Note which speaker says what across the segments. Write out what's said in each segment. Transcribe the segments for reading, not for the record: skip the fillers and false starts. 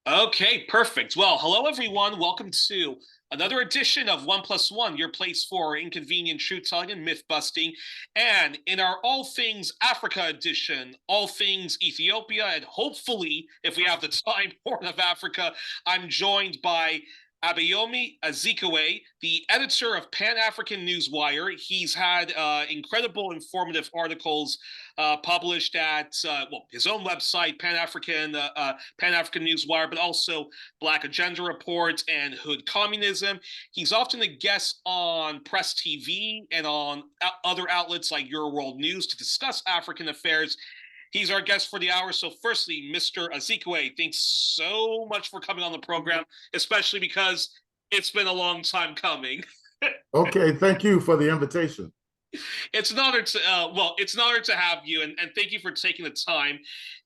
Speaker 1: Okay, perfect. Well, hello everyone. Welcome to another edition of One Plus One, your place for inconvenient truth-telling and myth-busting. And in our All Things Africa edition, all things Ethiopia, and hopefully, if we have the time, Horn of Africa, I'm joined by Abayomi Azikiwe, the editor of Pan-African Newswire. He's had incredible informative articles published at his own website, Pan-African Newswire, but also Black Agenda Report and Hood Communism. He's often a guest on Press TV and on other outlets like Your World News to discuss African affairs. He's our guest for the hour. So firstly, Mr. Azikiwe, thanks so much for coming on the program, especially because it's been a long time coming.
Speaker 2: Okay, thank you for the invitation.
Speaker 1: It's an honor to have you, and thank you for taking the time.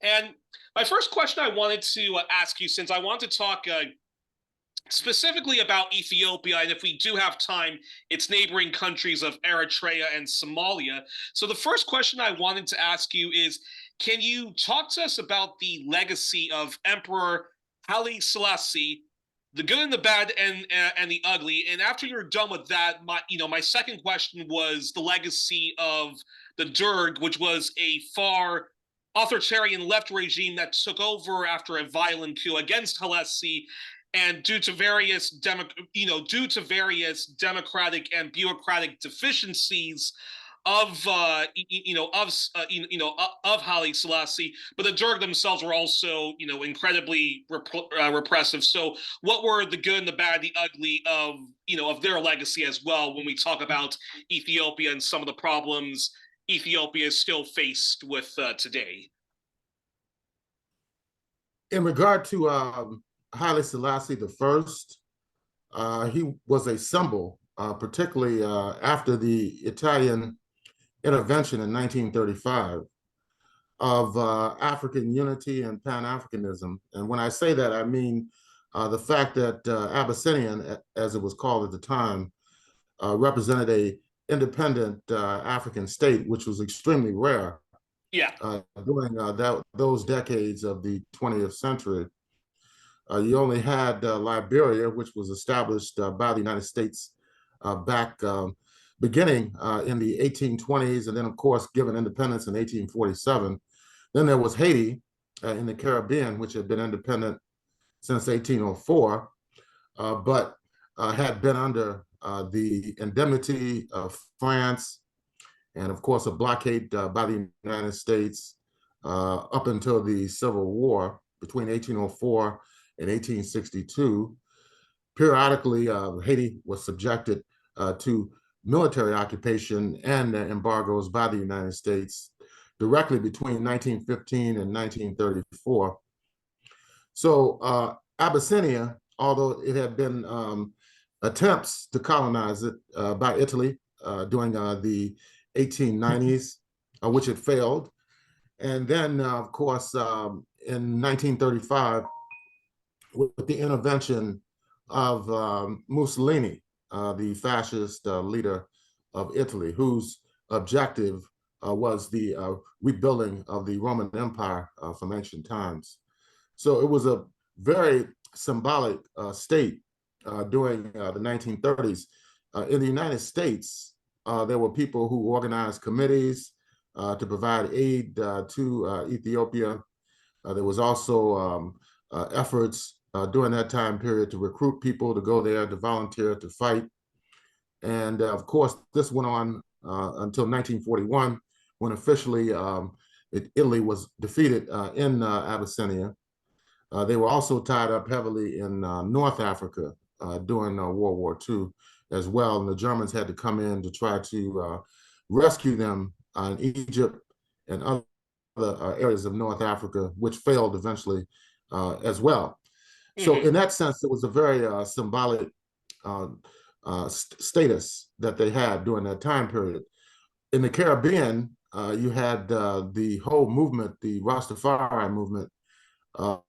Speaker 1: And my first question I wanted to ask you, since I want to talk specifically about Ethiopia, and if we do have time, its neighboring countries of Eritrea and Somalia. So the first question I wanted to ask you is, can you talk to us about the legacy of Emperor Haile Selassie, the good and the bad and the ugly? And after you're done with that, my second question was the legacy of the Derg, which was a far authoritarian left regime that took over after a violent coup against Selassie. And due to various democratic and bureaucratic deficiencies of Haile Selassie, but the Derg themselves were also incredibly repressive. So, what were the good and the bad, the ugly of their legacy as well? When we talk about Ethiopia and some of the problems Ethiopia is still faced with today.
Speaker 2: In regard to Haile Selassie the First, he was a symbol, particularly after the Italian intervention in 1935 of African unity and Pan-Africanism. And when I say that, I mean the fact that Abyssinian, as it was called at the time, represented a independent African state, which was extremely rare.
Speaker 1: Yeah.
Speaker 2: During those decades of the 20th century. You only had Liberia, which was established by the United States back beginning in the 1820s, and then, of course, given independence in 1847. Then there was Haiti in the Caribbean, which had been independent since 1804, but had been under the indemnity of France and, of course, a blockade by the United States up until the Civil War between 1804 in 1862. Periodically, Haiti was subjected to military occupation and embargoes by the United States directly between 1915 and 1934. So Abyssinia, although it had been attempts to colonize it by Italy during the 1890s, which had failed. And then, of course, in 1935, with the intervention of Mussolini, the fascist leader of Italy, whose objective was the rebuilding of the Roman Empire from ancient times. So it was a very symbolic state during the 1930s. In the United States, there were people who organized committees to provide aid to Ethiopia. There was also efforts during that time period to recruit people to go there, to volunteer, to fight. And of course, this went on until 1941, when officially Italy was defeated in Abyssinia. They were also tied up heavily in North Africa during World War II as well. And the Germans had to come in to try to rescue them in Egypt and other areas of North Africa, which failed eventually as well. So in that sense, it was a very symbolic status that they had during that time period. In the Caribbean, you had the whole movement, the Rastafari movement,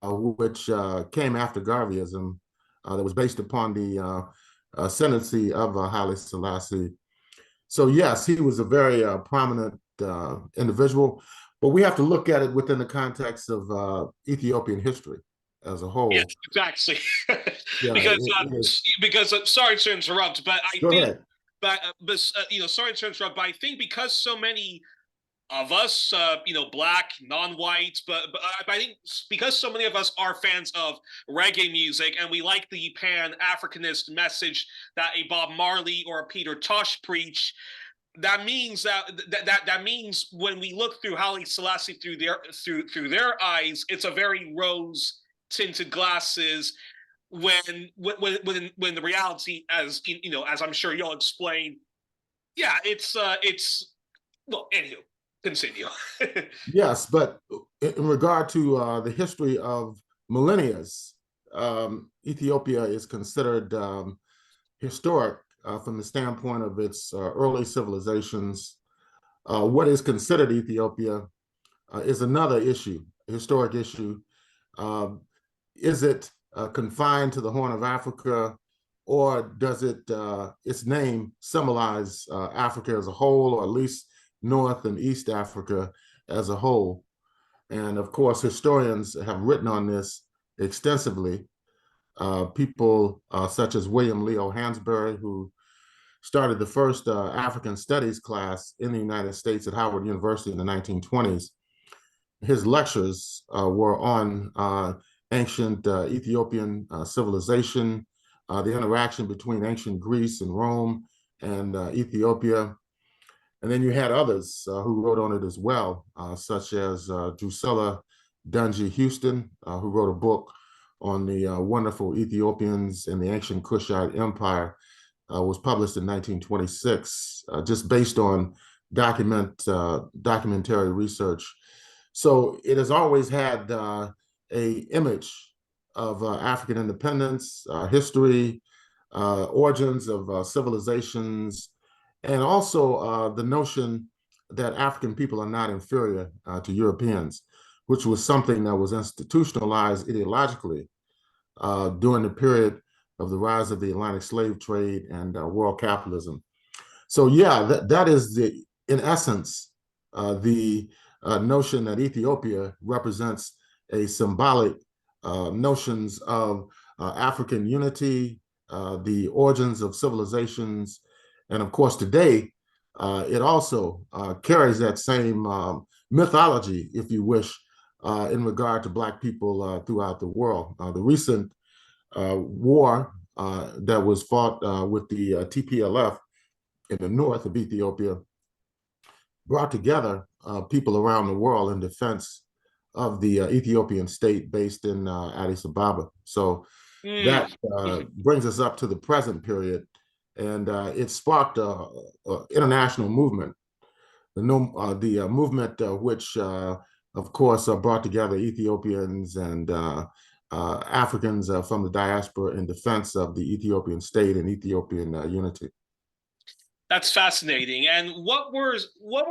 Speaker 2: which came after Garveyism, that was based upon the ascendancy of Haile Selassie. So yes, he was a very prominent individual, But we have to look at it within the context of Ethiopian history as a
Speaker 1: Yes,
Speaker 2: whole.
Speaker 1: exactly.
Speaker 2: Yeah,
Speaker 1: Because sorry to interrupt, but I
Speaker 2: go
Speaker 1: think,
Speaker 2: ahead.
Speaker 1: sorry to interrupt, but I think because so many of us, black, non-white, but I think because so many of us are fans of reggae music and we like the Pan-Africanist message that a Bob Marley or a Peter Tosh preach, that means that means when we look through Haile Selassie through their eyes, it's a very rose tinted glasses. When the reality, as as I'm sure you'll explain, yeah, it's well. Anywho, continue.
Speaker 2: Yes, but in regard to the history of millennia, Ethiopia is considered historic from the standpoint of its early civilizations. What is considered Ethiopia is another issue, a historic issue. Uh, is it confined to the Horn of Africa, or does its name symbolize Africa as a whole, or at least North and East Africa as a whole? And of course, historians have written on this extensively. People such as William Leo Hansberry, who started the first African studies class in the United States at Howard University in the 1920s. His lectures were on ancient Ethiopian civilization, the interaction between ancient Greece and Rome and Ethiopia. And then you had others who wrote on it as well, such as Drusilla Dungy Houston, who wrote a book on the wonderful Ethiopians and the ancient Kushite Empire, was published in 1926, just based on documentary research. So it has always had a image of African independence, history, origins of civilizations, and also the notion that African people are not inferior to Europeans, which was something that was institutionalized ideologically during the period of the rise of the Atlantic slave trade and world capitalism. So yeah, that is in essence, the notion that Ethiopia represents a symbolic notions of African unity, the origins of civilizations, and of course today, it also carries that same mythology, if you wish, in regard to Black people throughout the world. The recent war that was fought with the TPLF in the north of Ethiopia brought together people around the world in defense of the Ethiopian state based in Addis Ababa. So that brings us up to the present period, and it sparked an international movement, the movement which, of course, brought together Ethiopians and Africans from the diaspora in defense of the Ethiopian state and Ethiopian unity.
Speaker 1: That's fascinating. And what were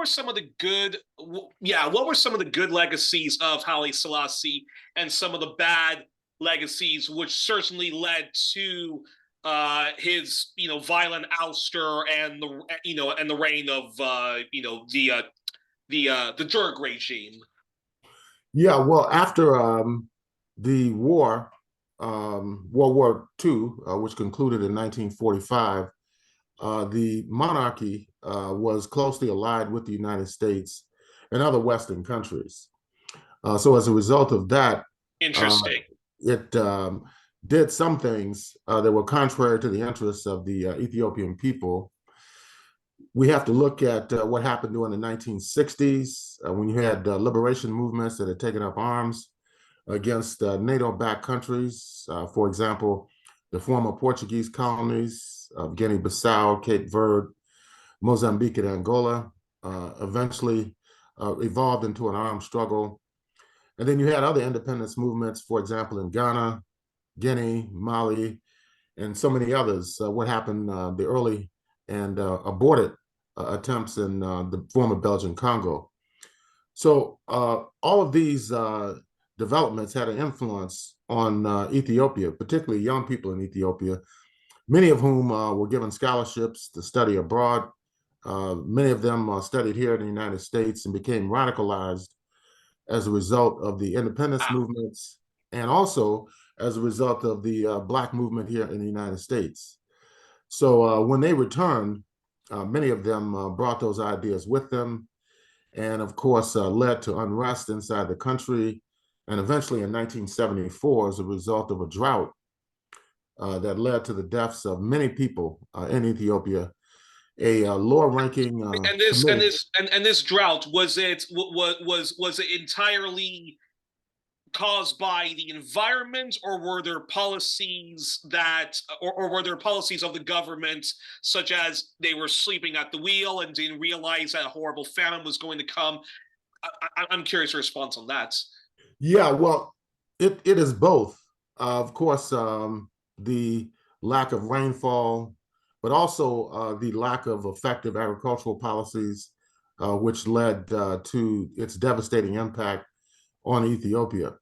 Speaker 1: some of the good what were some of the good legacies of Haile Selassie and some of the bad legacies which certainly led to his violent ouster and the reign of the Derg regime.
Speaker 2: Yeah, well, after the war, World War II, which concluded in 1945, the monarchy was closely allied with the United States and other Western countries. So as a result of that,
Speaker 1: Interesting.
Speaker 2: It did some things that were contrary to the interests of the Ethiopian people. We have to look at what happened during the 1960s when you had liberation movements that had taken up arms against NATO-backed countries. For example, the former Portuguese colonies of Guinea-Bissau, Cape Verde, Mozambique, and Angola eventually evolved into an armed struggle. And then you had other independence movements, for example, in Ghana, Guinea, Mali, and so many others. What happened the early and aborted attempts in the former Belgian Congo. So all of these developments had an influence on Ethiopia, particularly young people in Ethiopia, many of whom were given scholarships to study abroad. Many of them studied here in the United States and became radicalized as a result of the independence movements and also as a result of the Black movement here in the United States. So when they returned, many of them brought those ideas with them, and of course led to unrest inside the country. And eventually in 1974, as a result of a drought that led to the deaths of many people in Ethiopia, a lower-ranking
Speaker 1: this drought, was it entirely caused by the environment, or were there policies or were there policies of the government, such as they were sleeping at the wheel and didn't realize that a horrible famine was going to come? I'm curious your response on that.
Speaker 2: Yeah, well, it is both. Of course, the lack of rainfall, but also the lack of effective agricultural policies, which led to its devastating impact on Ethiopia.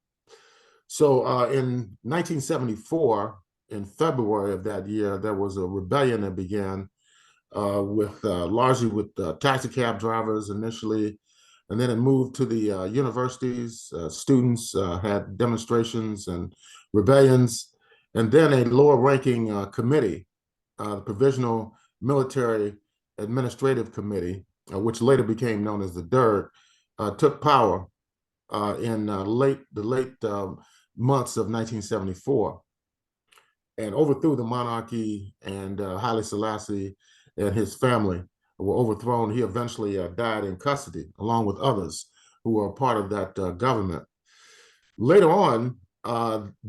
Speaker 2: So in 1974, in February of that year, there was a rebellion that began largely with taxi cab drivers initially, and then it moved to the universities. Students had demonstrations and rebellions, and then a lower-ranking committee, the Provisional Military Administrative Committee, which later became known as the Derg, took power in the late months of 1974 and overthrew the monarchy, and Haile Selassie and his family were overthrown. He eventually died in custody, along with others who were a part of that government. Later on,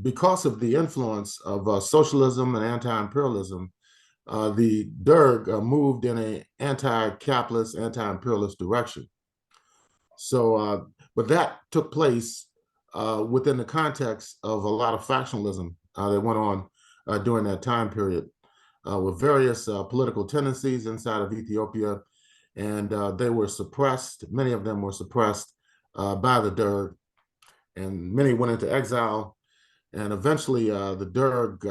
Speaker 2: because of the influence of socialism and anti-imperialism, the Derg moved in an anti-capitalist, anti-imperialist direction. So, but that took place within the context of a lot of factionalism that went on during that time period, with various political tendencies inside of Ethiopia, and they were suppressed. Many of them were suppressed by the Derg, and many went into exile. And eventually, the Derg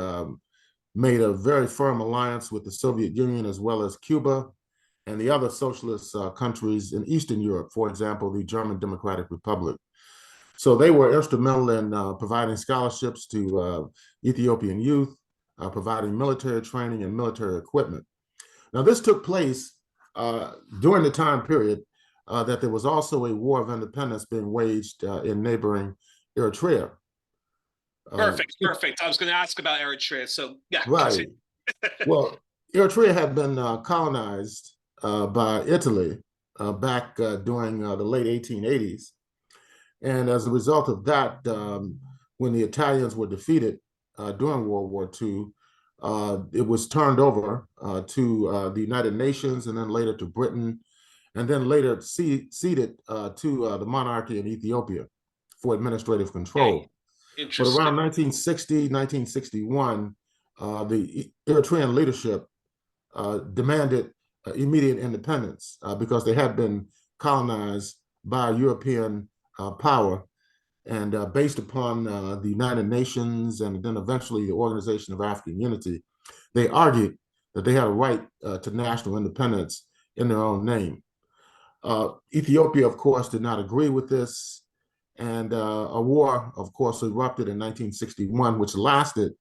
Speaker 2: made a very firm alliance with the Soviet Union, as well as Cuba and the other socialist countries in Eastern Europe, for example, the German Democratic Republic. So they were instrumental in providing scholarships to Ethiopian youth, providing military training and military equipment. Now, this took place during the time period that there was also a war of independence being waged in neighboring Eritrea.
Speaker 1: Perfect. I was going to ask about Eritrea, so yeah.
Speaker 2: Right. Well, Eritrea had been colonized by Italy back during the late 1880s. And as a result of that, when the Italians were defeated during World War II, it was turned over to the United Nations, and then later to Britain, and then later ceded to the monarchy in Ethiopia for administrative control. But around 1960, 1961, the Eritrean leadership demanded immediate independence because they had been colonized by European power, and based upon the United Nations and then eventually the Organization of African Unity, they argued that they had a right to national independence in their own name. Ethiopia, of course, did not agree with this, and a war, of course, erupted in 1961, which lasted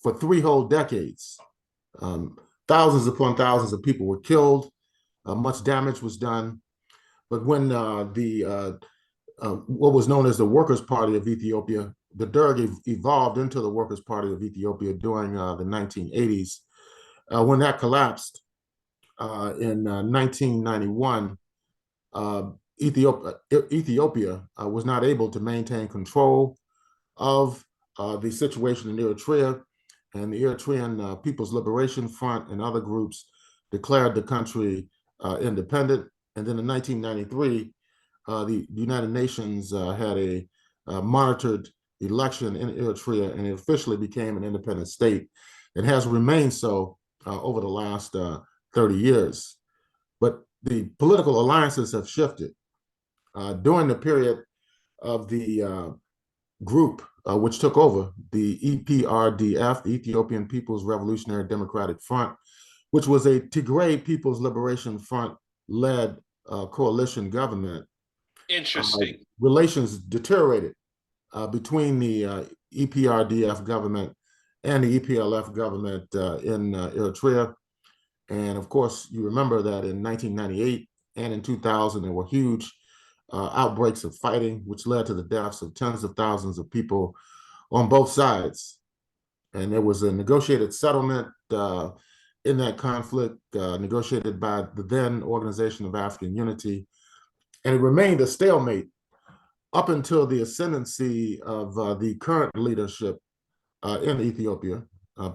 Speaker 2: for 3 whole decades. Thousands upon thousands of people were killed, much damage was done. But when what was known as the Workers' Party of Ethiopia, the Derg evolved into the Workers' Party of Ethiopia during the 1980s. When that collapsed in 1991, Ethiopia was not able to maintain control of the situation in Eritrea, and the Eritrean People's Liberation Front and other groups declared the country independent. And then in 1993, the United Nations had a monitored election in Eritrea, and it officially became an independent state and has remained so over the last 30 years. But the political alliances have shifted. During the period of the group which took over, the EPRDF, the Ethiopian People's Revolutionary Democratic Front, which was a Tigray People's Liberation Front-led coalition government.
Speaker 1: Interesting.
Speaker 2: relations deteriorated between the EPRDF government and the EPLF government in Eritrea. And of course, you remember that in 1998 and in 2000, there were huge outbreaks of fighting, which led to the deaths of tens of thousands of people on both sides. And there was a negotiated settlement in that conflict, negotiated by the then Organization of African Unity. And it remained a stalemate up until the ascendancy of the current leadership in Ethiopia,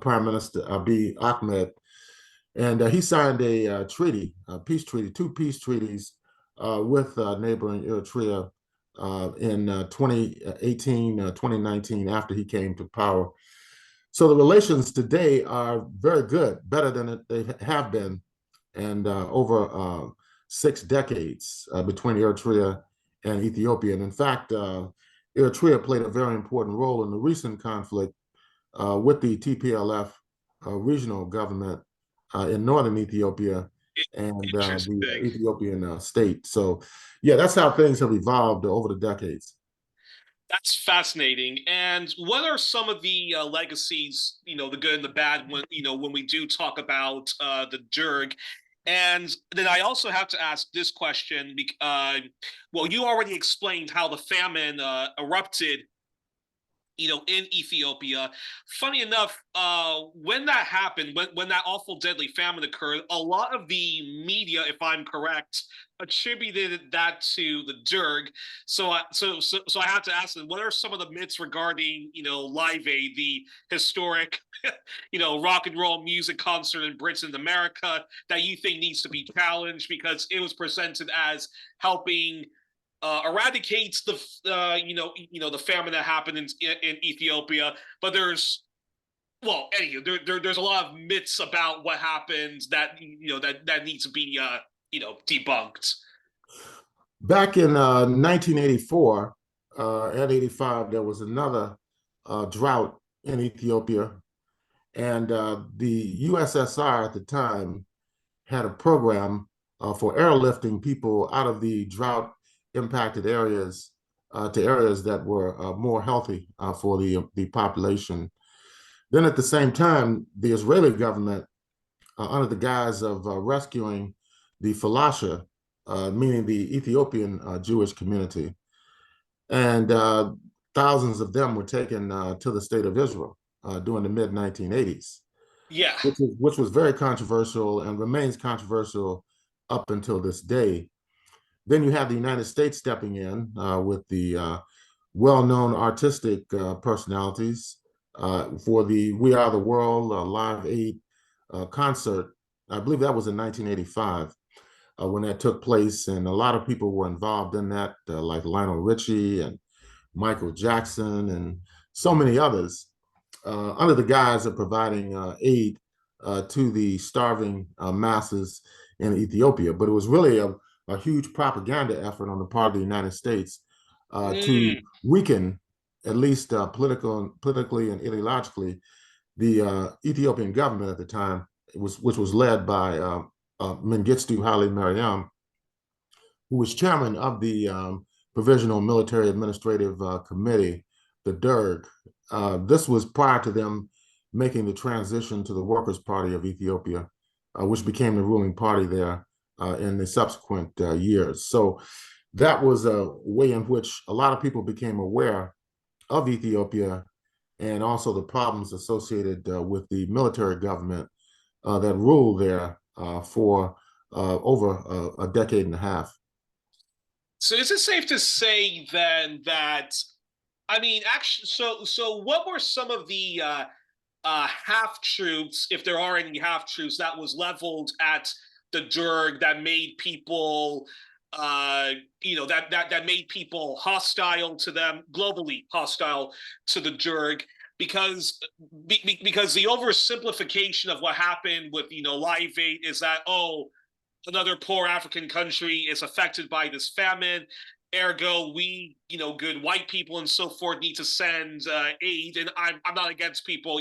Speaker 2: Prime Minister Abiy Ahmed. And he signed a treaty, a peace treaty, two peace treaties with neighboring Eritrea in 2018, 2019, after he came to power. So the relations today are very good, better than they have been, and over 6 decades between Eritrea and Ethiopia. And in fact, Eritrea played a very important role in the recent conflict with the TPLF regional government in northern Ethiopia and the
Speaker 1: Interesting.
Speaker 2: Ethiopian state. So, yeah, that's how things have evolved over the decades.
Speaker 1: That's fascinating. And what are some of the legacies, the good and the bad when, when we do talk about the Derg? And then I also have to ask this question. Well, you already explained how the famine erupted in Ethiopia. Funny enough, when that happened, when that awful deadly famine occurred, a lot of the media, if I'm correct, attributed that to the Derg. So I have to ask them, what are some of the myths regarding, Live Aid, the historic, rock and roll music concert in Britain and America that you think needs to be challenged because it was presented as helping eradicates the the famine that happened in Ethiopia. But there's a lot of myths about what happened that that needs to be debunked.
Speaker 2: Back in 1984 and 85, there was another drought in Ethiopia. And the USSR at the time had a program for airlifting people out of the drought impacted areas to areas that were more healthy for the population. Then at the same time, the Israeli government, under the guise of rescuing the Falasha, meaning the Ethiopian Jewish community, and thousands of them were taken to the state of Israel during the mid 1980s,
Speaker 1: Yeah.
Speaker 2: which was very controversial and remains controversial up until this day. Then you have the United States stepping in with the well-known artistic personalities for the We Are the World Live Aid concert. I believe that was in 1985 when that took place, and a lot of people were involved in that, like Lionel Richie and Michael Jackson and so many others, under the guise of providing aid to the starving masses in Ethiopia. But it was really a huge propaganda effort on the part of the United States to weaken, at least politically and ideologically, the Ethiopian government at the time, which was led by Mengistu Haile Mariam, who was chairman of the Provisional Military Administrative Committee, the Derg. This was prior to them making the transition to the Workers' Party of Ethiopia, which became the ruling party there in the subsequent years. So that was a way in which a lot of people became aware of Ethiopia and also the problems associated with the military government that ruled there for over a decade and a half.
Speaker 1: So is it safe to say then that I mean, actually, so what were some of the half truths, if there are any half truths, that was leveled at the Derg that made people, that made people hostile to them, globally hostile to the Derg, because the oversimplification of what happened with Live Aid is that another poor African country is affected by this famine. Ergo, we, good white people and so forth, need to send aid. And I'm not against people,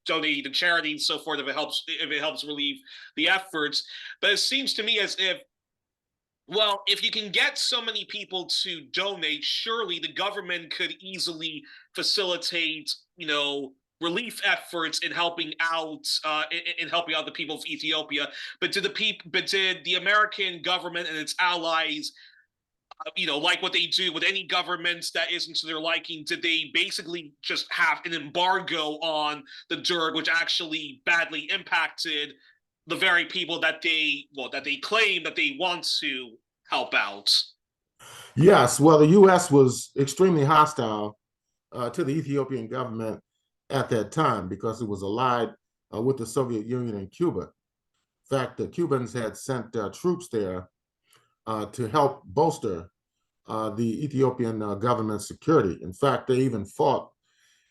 Speaker 1: donating to charity and so forth if it helps relieve the efforts. But it seems to me as if Well, if you can get so many people to donate, surely the government could easily facilitate, relief efforts in helping out, in helping out the people of Ethiopia. But did the American government and its allies, like what they do with any governments that isn't to their liking, did they basically just have an embargo on the Derg, which actually badly impacted the very people that they claim that they want to help out?
Speaker 2: Yes, well, the U.S. was extremely hostile to the Ethiopian government at that time because it was allied with the Soviet Union and Cuba. In fact, the Cubans had sent troops there to help bolster the Ethiopian government's security. In fact, they even fought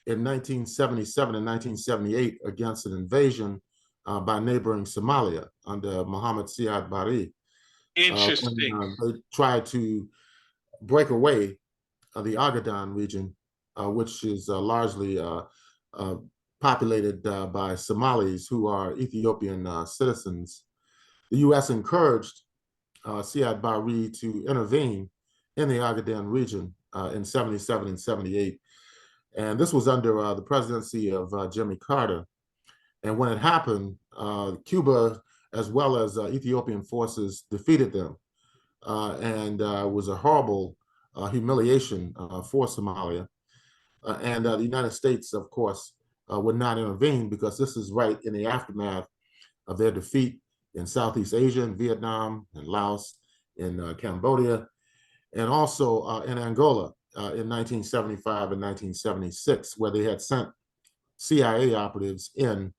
Speaker 2: in 1977 and 1978 against an invasion by neighboring Somalia under Mohammed Siad Barre when
Speaker 1: Interesting.
Speaker 2: they tried to break away the Agadan region, which is largely populated by Somalis who are Ethiopian citizens. The U.S. encouraged Siad Barre to intervene in the Agadan region in 77 and 78. And this was under the presidency of Jimmy Carter. And when it happened, Cuba, as well as Ethiopian forces, defeated them. And was a horrible humiliation for Somalia. And the United States, of course, would not intervene because this is right in the aftermath of their defeat in Southeast Asia, in Vietnam, in Laos, in Cambodia, and also in Angola in 1975 and 1976, where they had sent CIA operatives in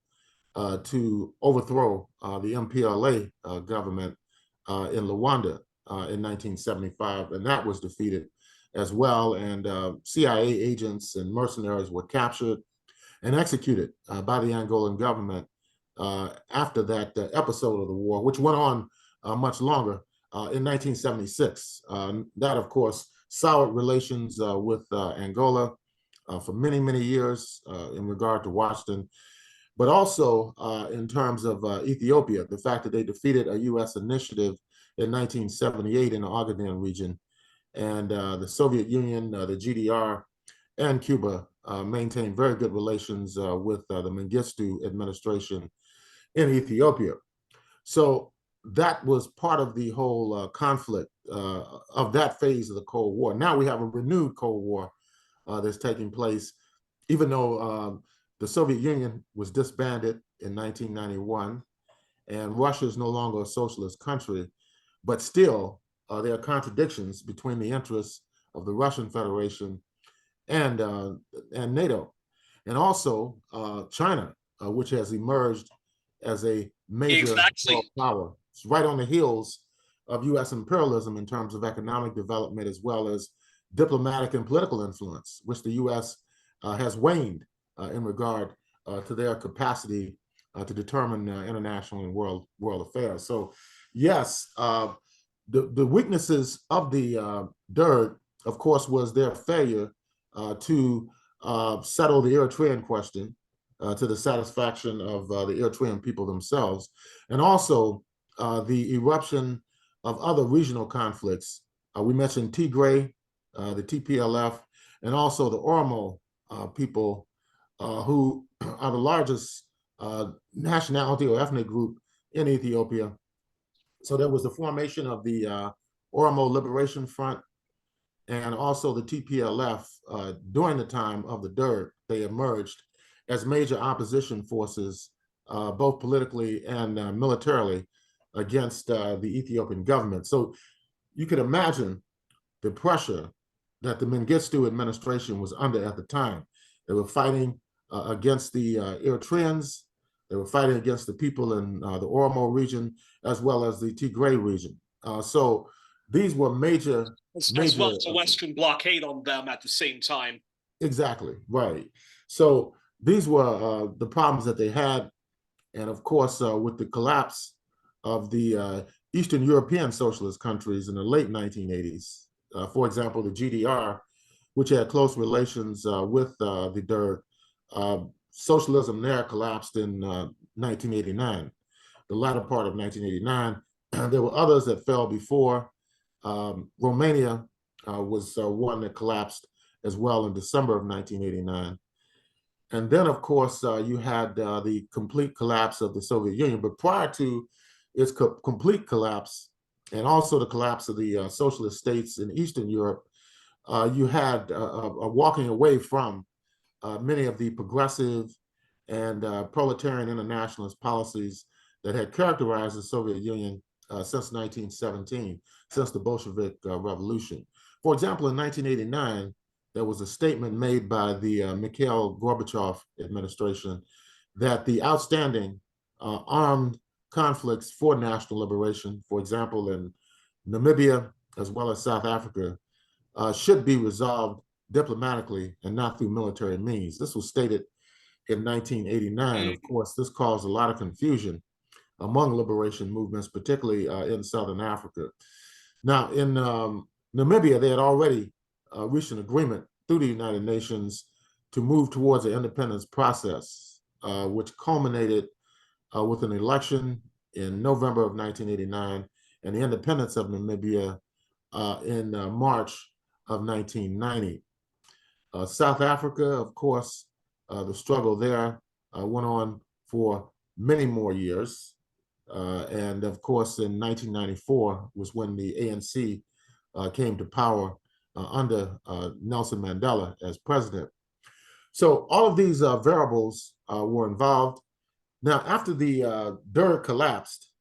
Speaker 2: to overthrow the MPLA government in Luanda in 1975, and that was defeated as well. And CIA agents and mercenaries were captured and executed by the Angolan government after that episode of the war, which went on much longer in 1976. That, of course, soured relations with Angola for many, many years in regard to Washington, but also in terms of Ethiopia, the fact that they defeated a U.S. initiative in 1978 in the Ogaden region, and the Soviet Union, the GDR, and Cuba maintained very good relations with the Mengistu administration in Ethiopia. So that was part of the whole conflict of that phase of the Cold War. Now we have a renewed Cold War that's taking place, even though the Soviet Union was disbanded in 1991 and Russia is no longer a socialist country, but still there are contradictions between the interests of the Russian Federation and NATO, and also China, which has emerged as a major world
Speaker 1: Exactly.
Speaker 2: power. It's right on the heels of U.S. imperialism in terms of economic development as well as diplomatic and political influence, which the U.S. Has waned in regard to their capacity to determine international and world affairs. So, yes, the weaknesses of the Derg, of course, was their failure to settle the Eritrean question to the satisfaction of the Eritrean people themselves, and also the eruption of other regional conflicts. We mentioned Tigray, the TPLF, and also the Oromo people who are the largest nationality or ethnic group in Ethiopia. So there was the formation of the Oromo Liberation Front and also the TPLF during the time of the Derg. They emerged as major opposition forces, both politically and militarily, against the Ethiopian government. So you could imagine the pressure that the Mengistu administration was under at the time. They were fighting against the Eritreans. They were fighting against the people in the Oromo region, as well as the Tigray region. So these were major,
Speaker 1: As well
Speaker 2: major.
Speaker 1: as a Western blockade on them at the same time.
Speaker 2: Exactly, right. So these were the problems that they had. And of course, with the collapse of the Eastern European socialist countries in the late 1980s, for example, the GDR, which had close relations with the Derg, socialism there collapsed in 1989, the latter part of 1989. There were others that fell before, Romania was one that collapsed as well in December of 1989. And then, of course, you had the complete collapse of the Soviet Union. But prior to its complete collapse, and also the collapse of the socialist states in Eastern Europe, you had a walking away from many of the progressive and proletarian internationalist policies that had characterized the Soviet Union since 1917, since the Bolshevik Revolution. For example, in 1989, there was a statement made by the Mikhail Gorbachev administration that the outstanding armed conflicts for national liberation, for example, in Namibia as well as South Africa, should be resolved diplomatically and not through military means. This was stated in 1989. Of course, this caused a lot of confusion among liberation movements, particularly in Southern Africa. Now, in Namibia, they had already reached an agreement through the United Nations to move towards the independence process, which culminated with an election in November of 1989 and the independence of Namibia in March of 1990. South Africa, of course, the struggle there went on for many more years. And of course, in 1994 was when the ANC came to power under Nelson Mandela as president. So all of these variables were involved. Now, after the Derg collapsed,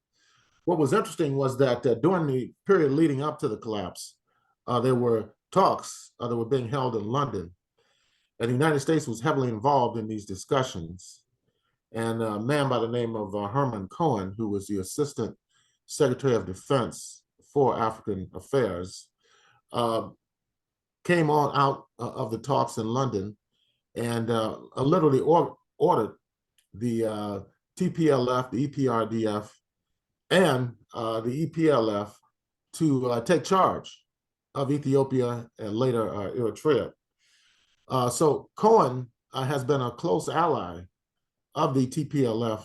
Speaker 2: what was interesting was that during the period leading up to the collapse, there were talks that were being held in London. And the United States was heavily involved in these discussions. And a man by the name of Herman Cohen, who was the Assistant Secretary of Defense for African Affairs, came on out of the talks in London and literally ordered the TPLF, the EPRDF, and the EPLF to take charge of Ethiopia and later Eritrea. So Cohen has been a close ally of the TPLF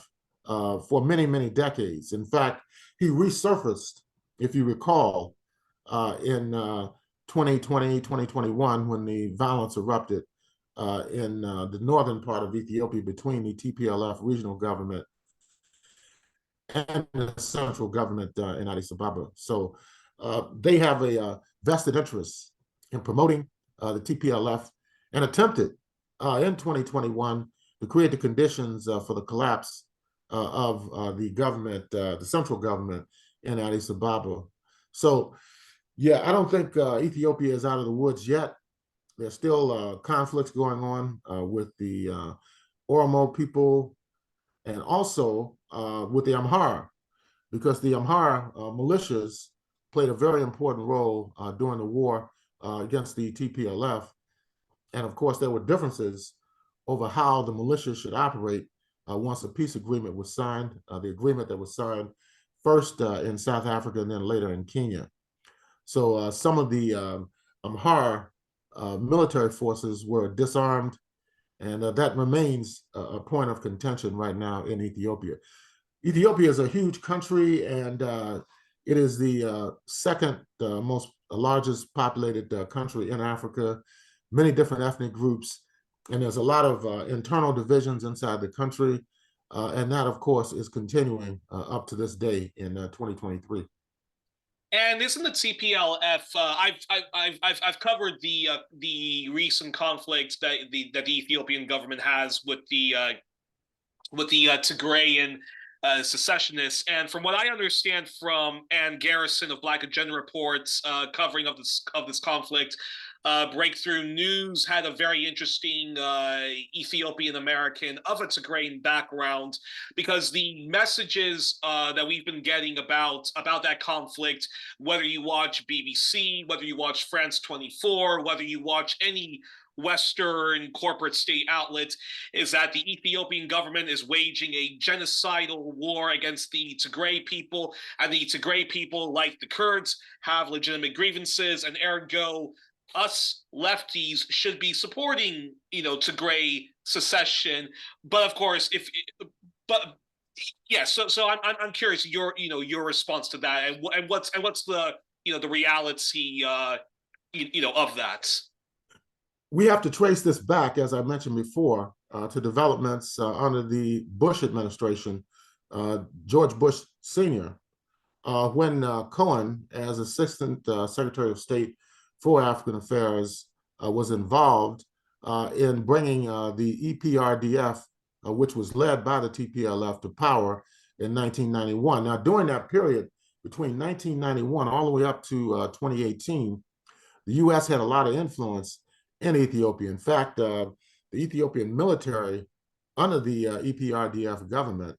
Speaker 2: for many, many decades. In fact, he resurfaced, if you recall, in 2020, 2021, when the violence erupted in the northern part of Ethiopia between the TPLF regional government and the central government in Addis Ababa. So they have a vested interest in promoting the TPLF and attempted in 2021 to create the conditions for the collapse of the government, the central government in Addis Ababa. So, yeah, I don't think Ethiopia is out of the woods yet. There's still conflicts going on with the Oromo people and also with the Amhara, because the Amhara militias played a very important role during the war against the TPLF. And of course, there were differences over how the militia should operate once a peace agreement was signed, the agreement that was signed first in South Africa and then later in Kenya. So some of the Amhara military forces were disarmed, and that remains a point of contention right now in Ethiopia. Ethiopia is a huge country, and it is the second most largest populated country in Africa, many different ethnic groups, and there's a lot of internal divisions inside the country, and that, of course, is continuing up to this day in 2023.
Speaker 1: And isn't the TPLF? I've covered the recent conflicts that the Ethiopian government has with the Tigrayan secessionists, and from what I understand from Ann Garrison of Black Agenda Reports covering of this conflict, Breakthrough News had a very interesting Ethiopian American of a Tigrayan background, because the messages that we've been getting about that conflict, whether you watch BBC, whether you watch France 24, whether you watch any Western corporate state outlets, is that the Ethiopian government is waging a genocidal war against the Tigray people, and the Tigray people, like the Kurds, have legitimate grievances, and ergo, us lefties should be supporting, Tigray secession. But of course, yeah. So I'm curious your response to that, and what's the the reality of that?
Speaker 2: We have to trace this back, as I mentioned before, to developments under the Bush administration, George Bush Sr., when Cohen, as Assistant Secretary of State for African Affairs, was involved in bringing the EPRDF, which was led by the TPLF, to power in 1991. Now, during that period, between 1991 all the way up to 2018, the U.S. had a lot of influence in Ethiopia. In fact, the Ethiopian military under the EPRDF government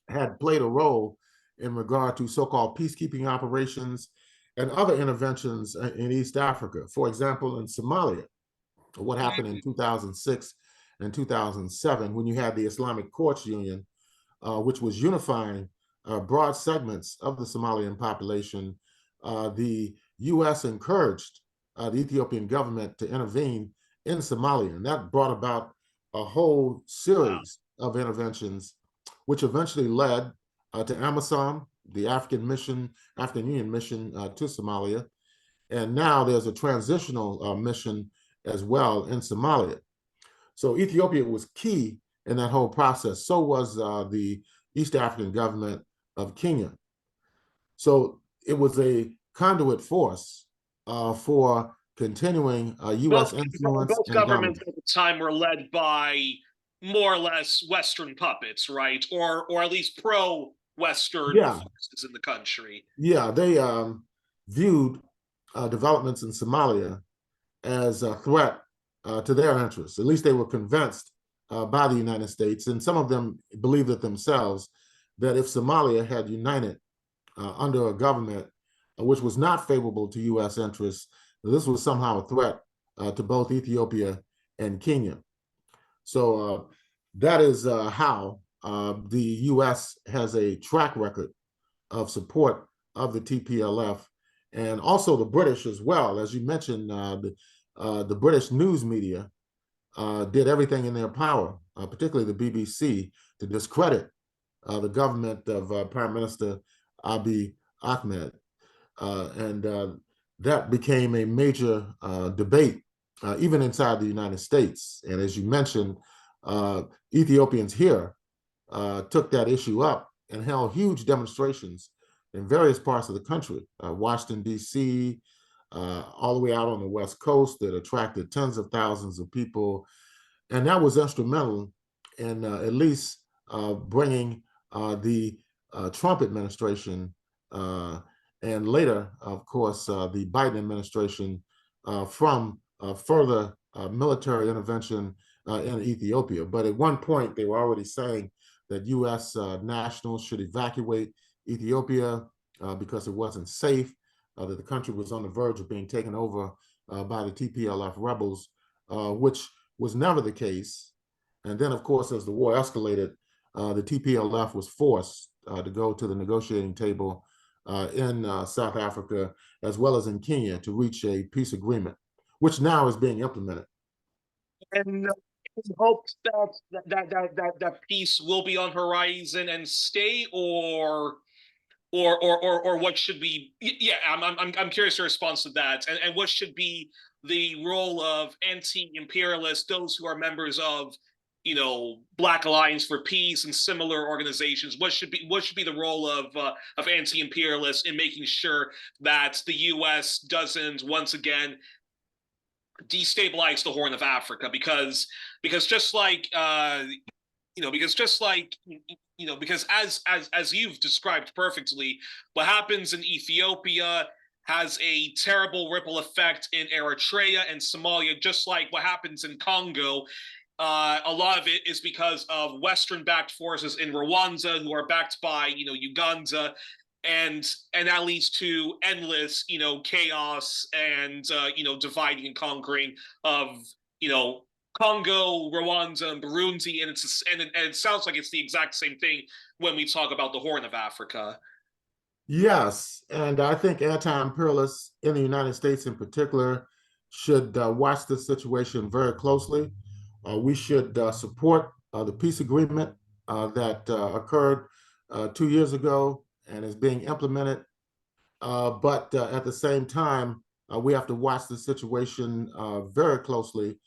Speaker 2: had played a role in regard to so-called peacekeeping operations and other interventions in East Africa. For example, in Somalia, what happened in 2006 and 2007, when you had the Islamic Courts Union, which was unifying broad segments of the Somalian population, the U.S. encouraged the Ethiopian government to intervene in Somalia. And that brought about a whole series of interventions, which eventually led to AMISOM, the African Union mission to Somalia. And now there's a transitional mission as well in Somalia. So Ethiopia was key in that whole process. So was the East African government of Kenya. So it was a conduit force for continuing U.S. influence.
Speaker 1: Both governments at the time were led by more or less Western puppets, right? Or at least pro-Western forces in the country.
Speaker 2: Yeah, they viewed developments in Somalia as a threat to their interests. At least they were convinced by the United States, and some of them believed it themselves, that if Somalia had united under a government which was not favorable to U.S. interests, this was somehow a threat to both Ethiopia and Kenya. So that is how the U.S. has a track record of support of the TPLF, and also the British as well. As you mentioned, the British news media did everything in their power, particularly the BBC, to discredit the government of Prime Minister Abiy Ahmed. And that became a major debate, even inside the United States. And as you mentioned, Ethiopians here took that issue up and held huge demonstrations in various parts of the country, Washington, D.C., all the way out on the West Coast, that attracted tens of thousands of people. And that was instrumental in at least bringing the Trump administration and later, of course, the Biden administration from further military intervention in Ethiopia. But at one point, they were already saying that U.S. nationals should evacuate Ethiopia because it wasn't safe, that the country was on the verge of being taken over by the TPLF rebels, which was never the case. And then, of course, as the war escalated, the TPLF was forced to go to the negotiating table in South Africa, as well as in Kenya, to reach a peace agreement, which now is being implemented.
Speaker 1: And in hopes that peace will be on horizon and stay, or what should be? Yeah, I'm curious your response to that, and what should be the role of anti-imperialists, those who are members of Black Alliance for Peace and similar organizations. What should be the role of anti-imperialists in making sure that the U.S. doesn't once again destabilize the Horn of Africa? Because just like because as you've described perfectly, what happens in Ethiopia has a terrible ripple effect in Eritrea and Somalia, just like what happens in Congo. A lot of it is because of Western-backed forces in Rwanda who are backed by, Uganda, and that leads to endless, chaos and dividing and conquering of, Congo, Rwanda, and Burundi, and it sounds like it's the exact same thing when we talk about the Horn of Africa.
Speaker 2: Yes, and I think anti-imperialists in the United States in particular should watch this situation very closely. We should support the peace agreement that occurred 2 years ago and is being implemented But at the same time, we have to watch the situation very closely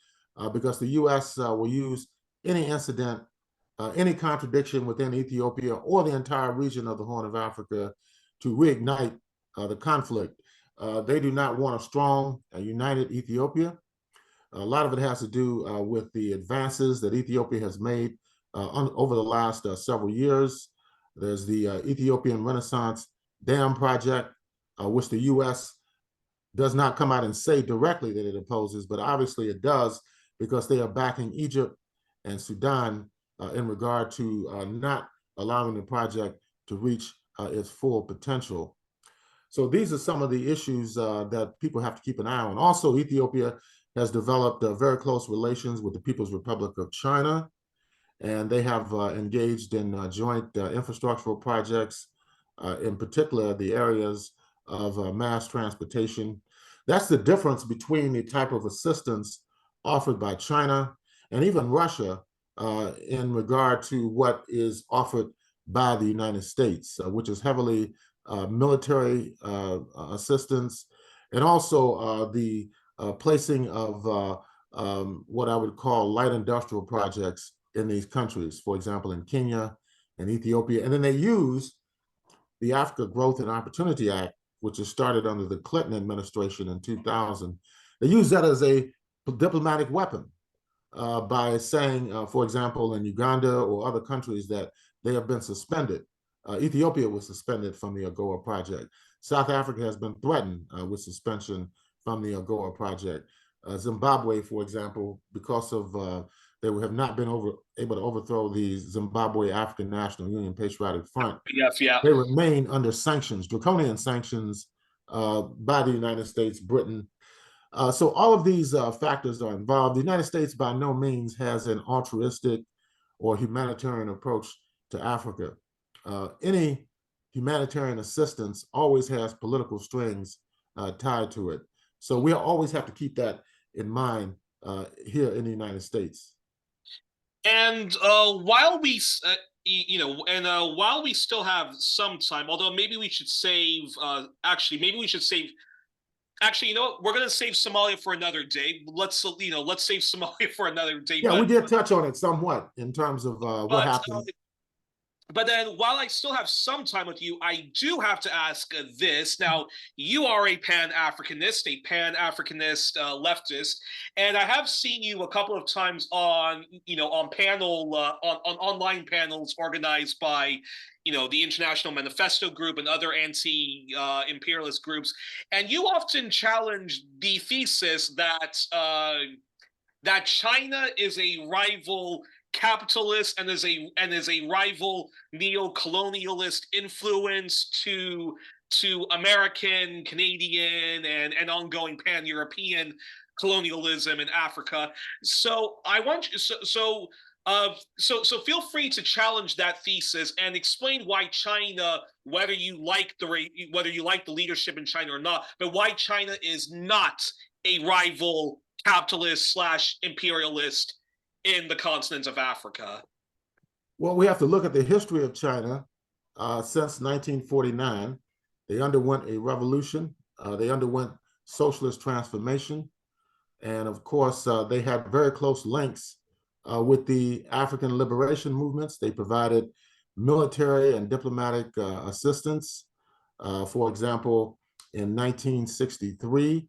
Speaker 2: because the U.S. Will use any incident, any contradiction within Ethiopia or the entire region of the Horn of Africa to reignite the conflict. They do not want a strong, united Ethiopia. A lot of it has to do with the advances that Ethiopia has made over the last several years. There's the Ethiopian Renaissance Dam Project, which the U.S. does not come out and say directly that it opposes, but obviously it does because they are backing Egypt and Sudan in regard to not allowing the project to reach its full potential. So these are some of the issues that people have to keep an eye on. Also, Ethiopia has developed very close relations with the People's Republic of China, and they have engaged in joint infrastructural projects, in particular the areas of mass transportation. That's the difference between the type of assistance offered by China and even Russia in regard to what is offered by the United States, which is heavily military assistance, and also the placing of what I would call light industrial projects in these countries, for example, in Kenya and Ethiopia. And then they use the Africa Growth and Opportunity Act, which was started under the Clinton administration in 2000. They use that as a diplomatic weapon by saying, for example, in Uganda or other countries that they have been suspended. Ethiopia was suspended from the AGOA project. South Africa has been threatened with suspension from the AGOA project. Zimbabwe, for example, because of they have not been able to overthrow the Zimbabwe African National Union Patriotic Front.
Speaker 1: Yes, yeah.
Speaker 2: They remain under sanctions, draconian sanctions by the United States, Britain. So all of these factors are involved. The United States by no means has an altruistic or humanitarian approach to Africa. Any humanitarian assistance always has political strings tied to it. So we always have to keep that in mind here in the United States.
Speaker 1: And while we, while we still have some time, although maybe we should save, maybe we should save. Actually, you know what? We're gonna save Somalia for another day. Let's save Somalia for another day.
Speaker 2: Yeah, we did touch on it somewhat in terms of what happened.
Speaker 1: But then, while I still have some time with you, I do have to ask this. Now, you are a Pan-Africanist, leftist, and I have seen you a couple of times on, on panel, on online panels organized by, the International Manifesto Group and other anti-imperialist groups, and you often challenge the thesis that that China is a rival capitalist and is a rival neo-colonialist influence to American, Canadian, and ongoing pan-European colonialism in Africa. So I want you, so feel free to challenge that thesis and explain why China, whether you like the leadership in China or not, but why China is not a rival capitalist / imperialist in the continent of Africa.
Speaker 2: Well, we have to look at the history of China since 1949. They underwent a revolution. They underwent socialist transformation. And of course, they had very close links with the African liberation movements. They provided military and diplomatic assistance. For example, in 1963,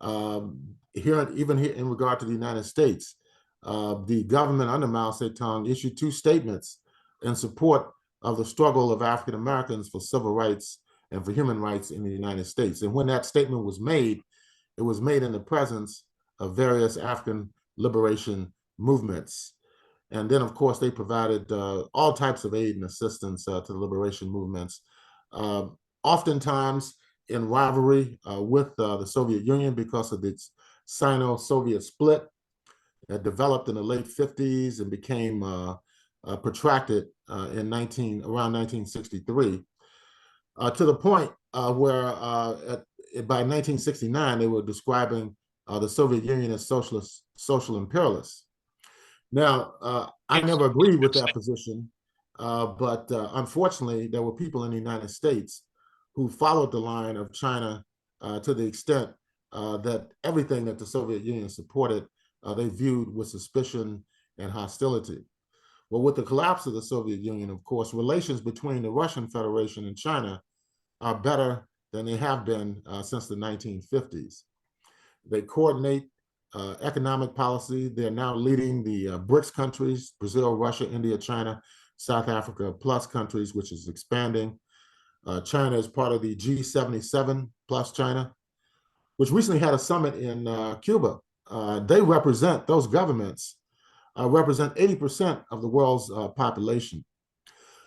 Speaker 2: even here in regard to the United States, the government under Mao Zedong issued 2 statements in support of the struggle of African Americans for civil rights and for human rights in the United States. And when that statement was made, it was made in the presence of various African liberation movements. And then, of course, they provided all types of aid and assistance to the liberation movements, oftentimes in rivalry with the Soviet Union because of its Sino-Soviet split that developed in the late 50s and became protracted in around 1963, to the point where by 1969 they were describing the Soviet Union as social imperialists. Now, I never agreed with that position, but unfortunately, there were people in the United States who followed the line of China to the extent that everything that the Soviet Union supported, they viewed with suspicion and hostility. Well, with the collapse of the Soviet Union, of course, relations between the Russian Federation and China are better than they have been since the 1950s. They coordinate economic policy. They're now leading the BRICS countries, Brazil, Russia, India, China, South Africa, plus countries, which is expanding. China is part of the G77 plus China, which recently had a summit in Cuba. Those governments represent 80% of the world's population.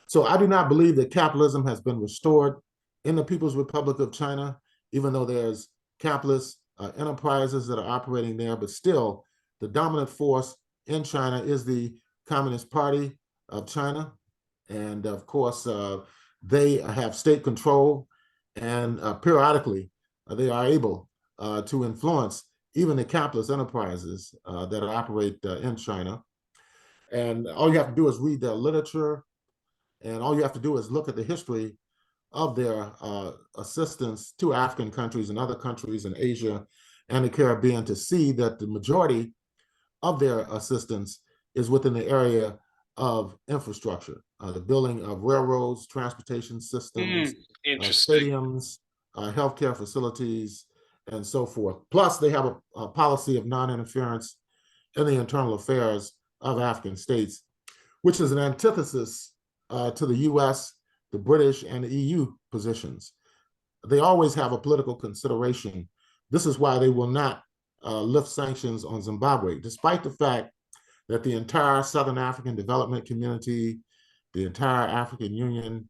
Speaker 2: So I do not believe that capitalism has been restored in the People's Republic of China, even though there's capitalist enterprises that are operating there, but still the dominant force in China is the Communist Party of China. And of course, they have state control, and periodically they are able to influence even the capitalist enterprises that operate in China. And all you have to do is read their literature, and all you have to do is look at the history of their assistance to African countries and other countries in Asia and the Caribbean to see that the majority of their assistance is within the area of infrastructure, the building of railroads, transportation systems, stadiums, healthcare facilities, and so forth. Plus, they have a policy of non-interference in the internal affairs of African states, which is an antithesis to the US, the British, and the EU positions. They always have a political consideration. This is why they will not lift sanctions on Zimbabwe, despite the fact that the entire Southern African development community, the entire African Union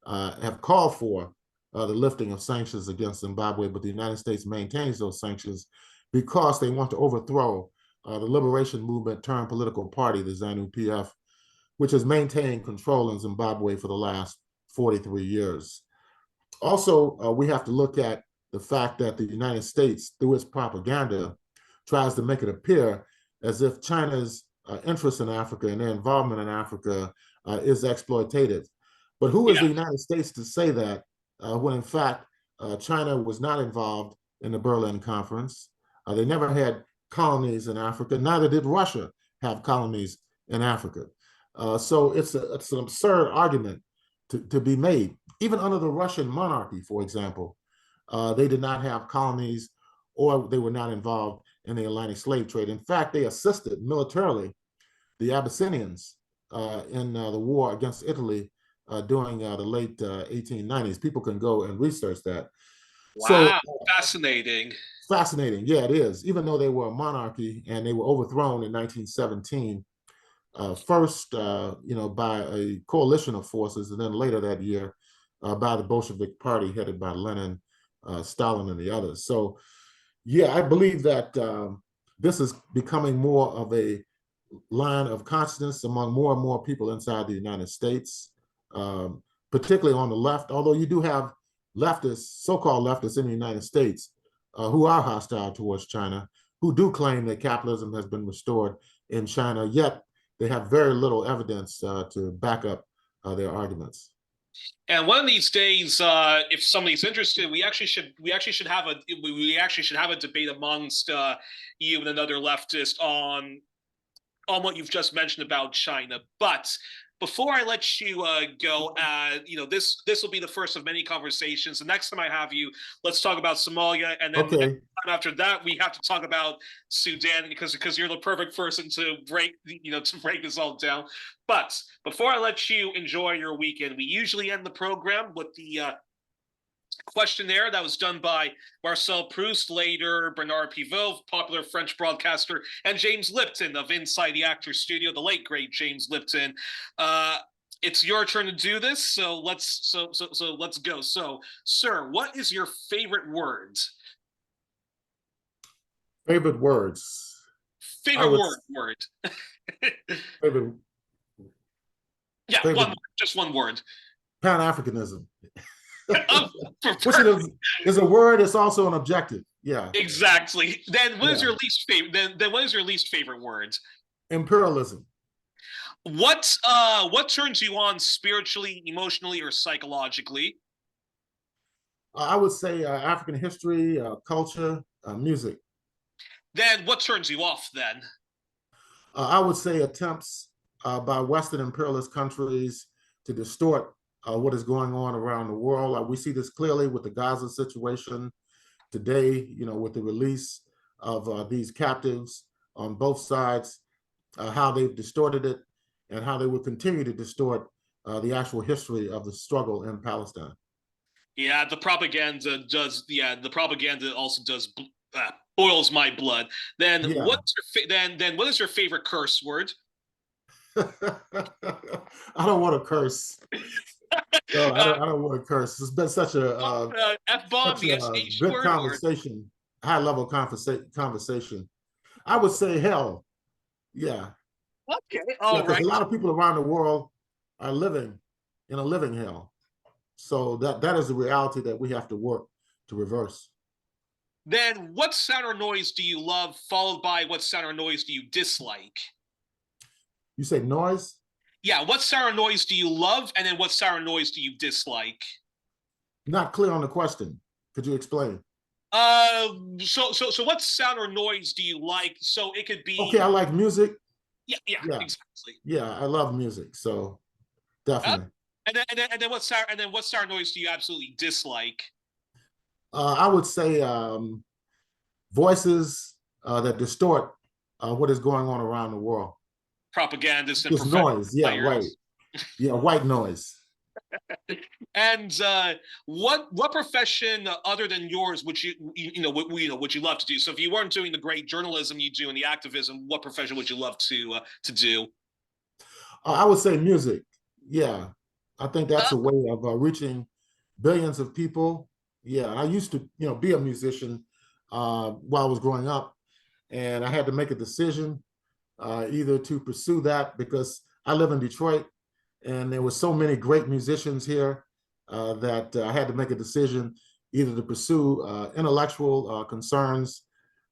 Speaker 2: have called for the lifting of sanctions against Zimbabwe, but the United States maintains those sanctions because they want to overthrow the liberation movement turned political party, the ZANU-PF, which has maintained control in Zimbabwe for the last 43 years. Also, we have to look at the fact that the United States, through its propaganda, tries to make it appear as if China's interest in Africa and their involvement in Africa is exploitative. But who is the United States to say that when in fact China was not involved in the Berlin Conference? They never had colonies in Africa. Neither did Russia have colonies in Africa. So it's an absurd argument to be made. Even under the Russian monarchy, for example, they did not have colonies, or they were not involved in the Atlantic slave trade. In fact, they assisted militarily the Abyssinians in the war against Italy during the late 1890s. People can go and research that.
Speaker 1: Wow, so, fascinating.
Speaker 2: Fascinating, yeah, it is. Even though they were a monarchy and they were overthrown in 1917, first, by a coalition of forces, and then later that year by the Bolshevik Party headed by Lenin, Stalin, and the others. So, yeah, I believe that this is becoming more of a line of consciousness among more and more people inside the United States, particularly on the left, although you do have leftists, so-called leftists in the United States who are hostile towards China, who do claim that capitalism has been restored in China, yet they have very little evidence to back up their arguments.
Speaker 1: And one of these days, if somebody's interested, we actually should have a debate amongst you and another leftist on what you've just mentioned about China. But before I let you go, this will be the first of many conversations. The next time I have you, let's talk about Somalia, and then after that, we have to talk about Sudan because you're the perfect person to break this all down. But before I let you enjoy your weekend, we usually end the program with the questionnaire that was done by Marcel Proust, later Bernard Pivot, popular French broadcaster, and James Lipton of Inside the Actors Studio, the late great James Lipton. It's your turn to do this, so let's go. So, sir, what is your favorite word?
Speaker 2: Favorite words.
Speaker 1: Favorite word.
Speaker 2: Favorite.
Speaker 1: Yeah, favorite. One word, just one word.
Speaker 2: Pan-Africanism. Which is a word, it's also an objective. Yeah.
Speaker 1: Exactly. Then what is your least favorite? Then what is your least favorite word?
Speaker 2: Imperialism.
Speaker 1: What turns you on spiritually, emotionally, or psychologically?
Speaker 2: I would say African history, culture, music.
Speaker 1: Then what turns you off then?
Speaker 2: I would say attempts by Western imperialist countries to distort what is going on around the world. We see this clearly with the Gaza situation today, with the release of these captives on both sides, how they've distorted it and how they will continue to distort the actual history of the struggle in Palestine.
Speaker 1: Yeah, the propaganda does. Yeah, the propaganda also does boils my blood. Then
Speaker 2: Yeah.
Speaker 1: then what is your favorite curse word?
Speaker 2: I don't want to curse. No, I don't want to curse. It's been such a
Speaker 1: F-bomb,
Speaker 2: such
Speaker 1: the
Speaker 2: a
Speaker 1: SH
Speaker 2: good
Speaker 1: word, or
Speaker 2: conversation, high level conversation. I would say hell. Yeah.
Speaker 1: okay,
Speaker 2: Yeah,
Speaker 1: all
Speaker 2: because
Speaker 1: right.
Speaker 2: a lot of people around the world are living in a living hell. So that is the reality that we have to work to reverse.
Speaker 1: Then what sound or noise do you love, followed by what sound or noise do you dislike?
Speaker 2: You say noise?
Speaker 1: Yeah, what sound or noise do you love, and then what sound or noise do you dislike?
Speaker 2: Not clear on the question. Could you explain?
Speaker 1: So what sound or noise do you like? So it could
Speaker 2: Okay,
Speaker 1: be,
Speaker 2: I like music.
Speaker 1: yeah,
Speaker 2: Yeah,
Speaker 1: exactly.
Speaker 2: yeah, I love music. So
Speaker 1: Uh,
Speaker 2: definitely.
Speaker 1: and then what sound or noise do you absolutely dislike?
Speaker 2: I would say voices that distort what is going on around the world.
Speaker 1: Propagandists and
Speaker 2: Just
Speaker 1: professional
Speaker 2: noise. Yeah, right.
Speaker 1: liars.
Speaker 2: Yeah, white noise.
Speaker 1: And what profession other than yours would would you love to do? So if you weren't doing the great journalism you do and the activism, what profession would you love to do?
Speaker 2: I would say music. Yeah, I think that's
Speaker 1: Uh,
Speaker 2: a way of reaching billions of people. Yeah, I used to, be a musician while I was growing up, and I had to make a decision either to pursue that because I live in Detroit, and there were so many great musicians here that I had to make a decision either to pursue intellectual concerns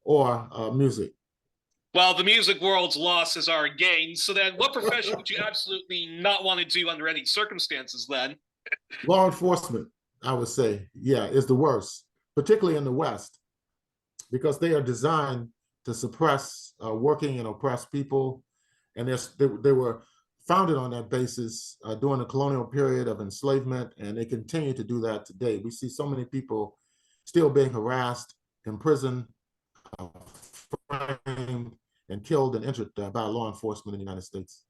Speaker 2: or music.
Speaker 1: well, the music world's losses are gains. So then, what profession would you absolutely not want to do under any circumstances? Then,
Speaker 2: Law enforcement, I would say, yeah, is the worst, particularly in the West, because they are designed to suppress working and oppressed people. And they were founded on that basis during the colonial period of enslavement, and they continue to do that today. We see so many people still being harassed, imprisoned, framed, and killed and injured by law enforcement in the United States.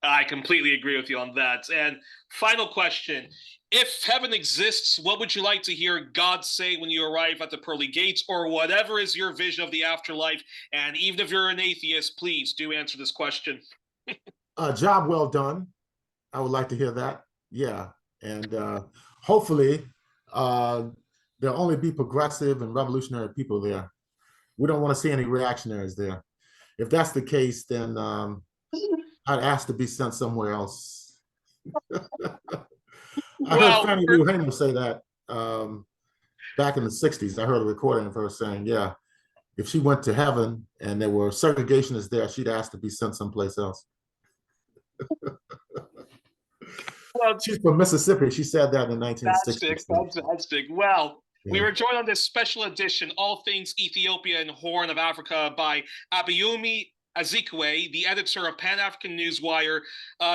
Speaker 1: I completely agree with you on that. And final question: if heaven exists, what would you like to hear God say when you arrive at the pearly gates, or whatever is your vision of the afterlife? And even if you're an atheist, please do answer this question.
Speaker 2: Job well done. I would like to hear that. Yeah. And hopefully, there'll only be progressive and revolutionary people there. We don't want to see any reactionaries there. If that's the case, then I'd ask to be sent somewhere else. I heard
Speaker 1: Well,
Speaker 2: Fannie Lou Hamer say that back in the 60s. I heard a recording of her saying, yeah, if she went to heaven and there were segregationists there, she'd ask to be sent someplace else.
Speaker 1: well,
Speaker 2: She's from Mississippi. She said that in the 1960s.
Speaker 1: fantastic. Well, we
Speaker 2: Yeah.
Speaker 1: were joined on this special edition, All Things Ethiopia and Horn of Africa, by Abayomi Azikiwe, the editor of Pan-African Newswire.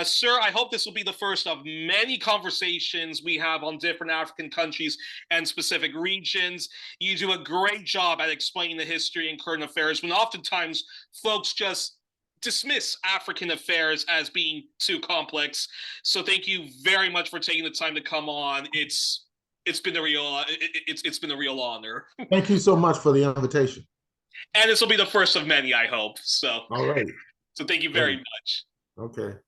Speaker 1: Sir, I hope this will be the first of many conversations we have on different African countries and specific regions. You do a great job at explaining the history and current affairs when oftentimes folks just dismiss African affairs as being too complex. So thank you very much for taking the time to come on. It's been a real it's been a real honor.
Speaker 2: Thank you so much for the invitation.
Speaker 1: And this will be the first of many, I hope. So
Speaker 2: All right.
Speaker 1: so thank you very
Speaker 2: Great.
Speaker 1: much.
Speaker 2: Okay.